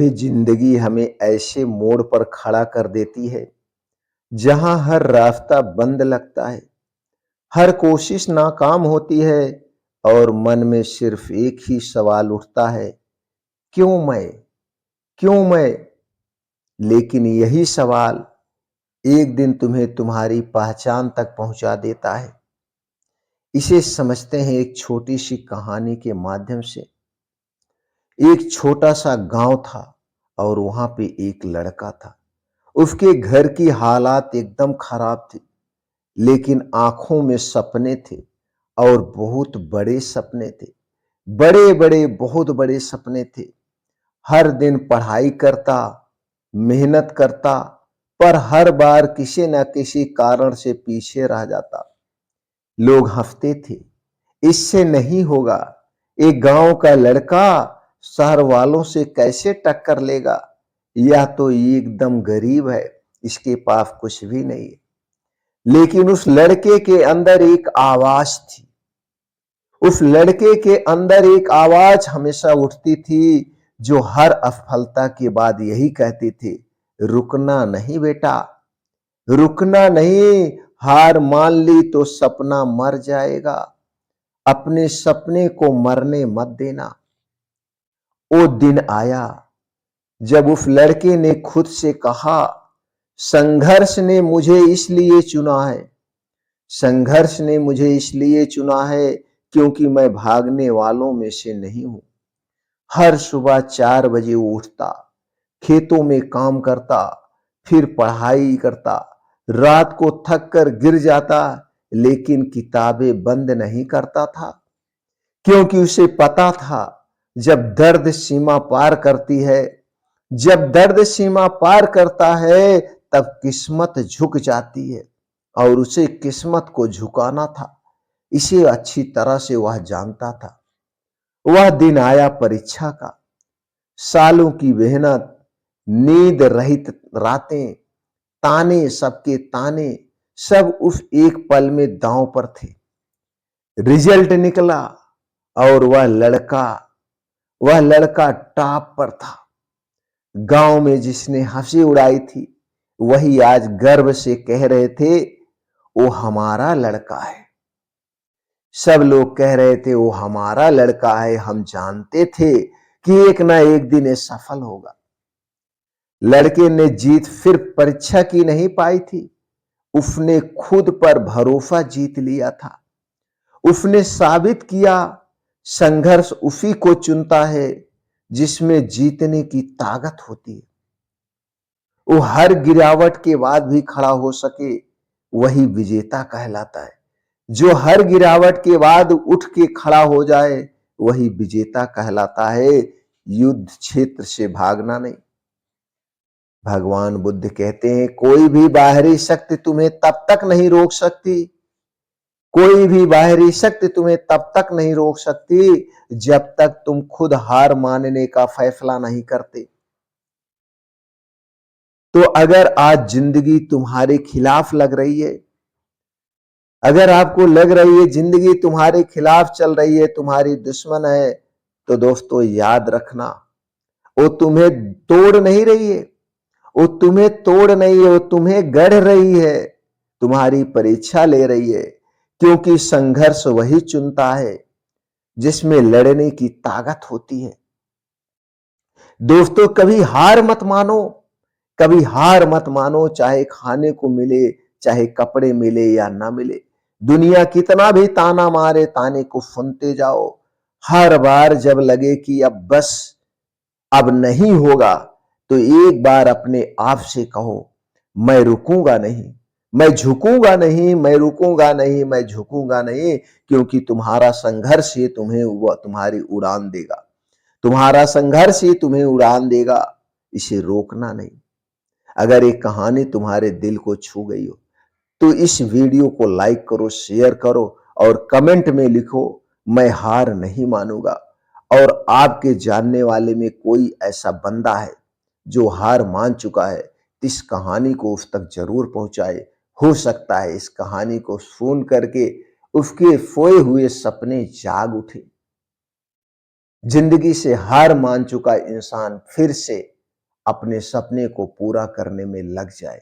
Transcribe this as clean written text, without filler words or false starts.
कभी जिंदगी हमें ऐसे मोड़ पर खड़ा कर देती है जहां हर रास्ता बंद लगता है, हर कोशिश नाकाम होती है और मन में सिर्फ एक ही सवाल उठता है, क्यों मैं? क्यों मैं? लेकिन यही सवाल एक दिन तुम्हें तुम्हारी पहचान तक पहुंचा देता है। इसे समझते हैं एक छोटी सी कहानी के माध्यम से। एक छोटा सा गांव था और वहां पे एक लड़का था। उसके घर की हालात एकदम खराब थी, लेकिन आंखों में सपने थे और बहुत बड़े सपने थे। बड़े बड़े बहुत बड़े सपने थे। हर दिन पढ़ाई करता, मेहनत करता, पर हर बार किसी न किसी कारण से पीछे रह जाता। लोग हंसते थे, इससे नहीं होगा, एक गांव का लड़का शहर वालों से कैसे टक्कर लेगा? यह तो एकदम गरीब है, इसके पास कुछ भी नहीं है। लेकिन उस लड़के के अंदर एक आवाज थी। उस लड़के के अंदर एक आवाज हमेशा उठती थी, जो हर असफलता के बाद यही कहती थी, रुकना नहीं बेटा, रुकना नहीं। हार मान ली तो सपना मर जाएगा, अपने सपने को मरने मत देना। वो दिन आया जब उस लड़के ने खुद से कहा, संघर्ष ने मुझे इसलिए चुना है, संघर्ष ने मुझे इसलिए चुना है क्योंकि मैं भागने वालों में से नहीं हूं। हर सुबह 4 बजे उठता, खेतों में काम करता, फिर पढ़ाई करता, रात को थक कर गिर जाता, लेकिन किताबें बंद नहीं करता था, क्योंकि उसे पता था जब दर्द सीमा पार करती है, जब दर्द सीमा पार करता है, तब किस्मत झुक जाती है और उसे किस्मत को झुकाना था। इसे अच्छी तरह से वह जानता था। वह दिन आया परीक्षा का। सालों की मेहनत, नींद रहित रातें, ताने सबके ताने, सब उस एक पल में दांव पर थे। रिजल्ट निकला और वह लड़का टॉप पर था। गांव में जिसने हंसी उड़ाई थी, वही आज गर्व से कह रहे थे, वो हमारा लड़का है। सब लोग कह रहे थे वो हमारा लड़का है, हम जानते थे कि एक ना एक दिन ये सफल होगा। लड़के ने जीत फिर परीक्षा की नहीं पाई थी, उसने खुद पर भरोसा जीत लिया था। उसने साबित किया, संघर्ष उसी को चुनता है जिसमें जीतने की ताकत होती है। वो हर गिरावट के बाद भी खड़ा हो सके, वही विजेता कहलाता है। जो हर गिरावट के बाद उठ के खड़ा हो जाए, वही विजेता कहलाता है। युद्ध क्षेत्र से भागना नहीं। भगवान बुद्ध कहते हैं, कोई भी बाहरी शक्ति तुम्हें तब तक नहीं रोक सकती, कोई भी बाहरी शक्ति तुम्हें तब तक नहीं रोक सकती जब तक तुम खुद हार मानने का फैसला नहीं करते। तो अगर आज जिंदगी तुम्हारे खिलाफ लग रही है, अगर आपको लग रही है जिंदगी तुम्हारे खिलाफ चल रही है, तुम्हारी दुश्मन है, तो दोस्तों याद रखना, वो तुम्हें तोड़ नहीं रही है, वो तुम्हें तोड़ नहीं है, वो तुम्हें गढ़ रही है, तुम्हारी परीक्षा ले रही है। क्योंकि संघर्ष वही चुनता है जिसमें लड़ने की ताकत होती है। दोस्तों कभी हार मत मानो, कभी हार मत मानो, चाहे खाने को मिले, चाहे कपड़े मिले या ना मिले। दुनिया कितना भी ताना मारे, ताने को सुनते जाओ। हर बार जब लगे कि अब नहीं होगा, तो एक बार अपने आप से कहो, मैं रुकूंगा नहीं, मैं झुकूंगा नहीं, मैं रुकूंगा नहीं, मैं झुकूंगा नहीं। क्योंकि तुम्हारा संघर्ष ही तुम्हारी उड़ान देगा, तुम्हारा संघर्ष ही तुम्हें उड़ान देगा, इसे रोकना नहीं। अगर एक कहानी तुम्हारे दिल को छू गई हो, तो इस वीडियो को लाइक करो, शेयर करो और कमेंट में लिखो, मैं हार नहीं मानूंगा। और आपके जानने वाले में कोई ऐसा बंदा है जो हार मान चुका है, इस कहानी को उस तक जरूर पहुंचाए। हो सकता है इस कहानी को सुन करके उसके सोए हुए सपने जाग उठे। जिंदगी से हार मान चुका इंसान फिर से अपने सपने को पूरा करने में लग जाए।